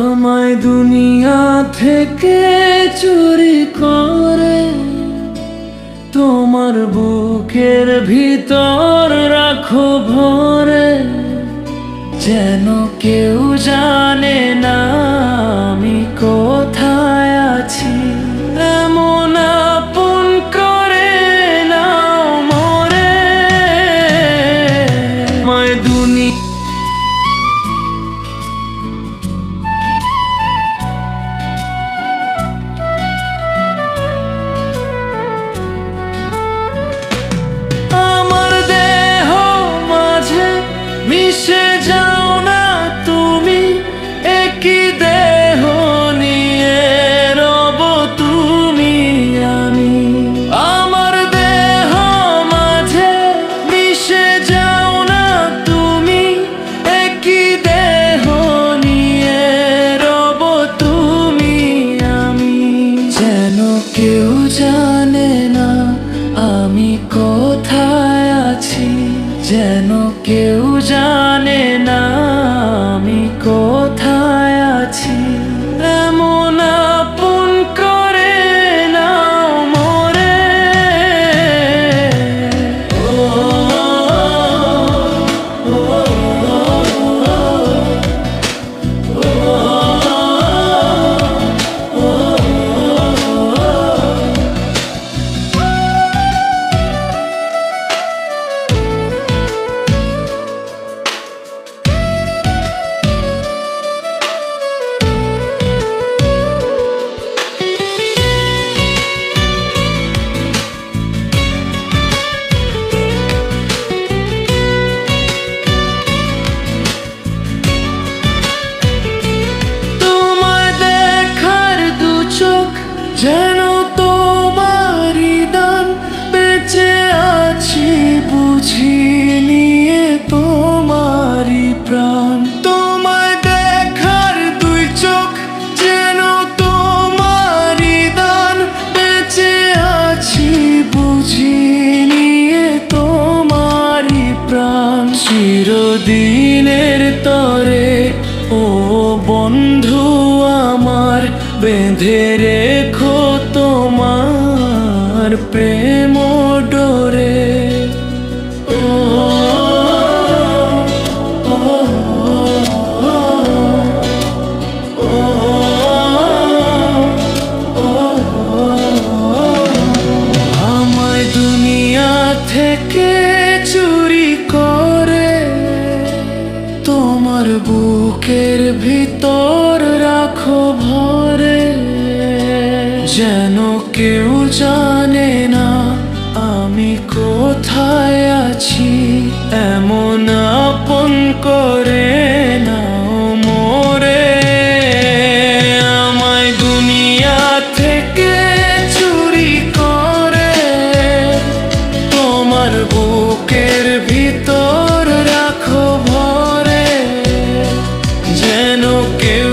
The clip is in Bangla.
আমায় দুনিয়া থেকে চুরি করে তোমার বুকের ভিতর রাখো ভরে, যেন কেউ জানে না আমি কোথায় আছি। এমন আপন করে নাও মোরে, আমায় দুনিয়া মিশে যাও না তুমি, একই দেহ নিয়ে রব তুমি আমি। আমার দেহ মাঝে মিশে যাও না তুমি, একই দেহ নিয়ে রব তুমি আমি। যেন কেউ জানে না আমি কোথায় আছি, যেন কেউ জানে না আমি কোথায় আছি। এমন আপন করে নাও মোরে, যেন তোমারই দান, বেঁচে আছি বুঝি নিয়ে তোমারই প্রাণ। তোমায় দেখার দুই চোখ যেন তোমারই দান, বেঁচে আছি বুঝি নিয়ে তোমারই প্রাণ। চিরদিনের তরে ও বন্ধু আমার, বেঁধে রেখো তোমার প্রেম ডোরে। আমায় দুনিয়া থেকে চুরি করে তোমার বুকের ভিতর রাখো ভরে, যেন কেউ জানে না আমি কোথায় আছি। এমন আপন করে নাও মোরে, আমায় দুনিয়া থেকে চুরি করে তোমার বুকের ভিতর রাখো ভরে, যেন কেউ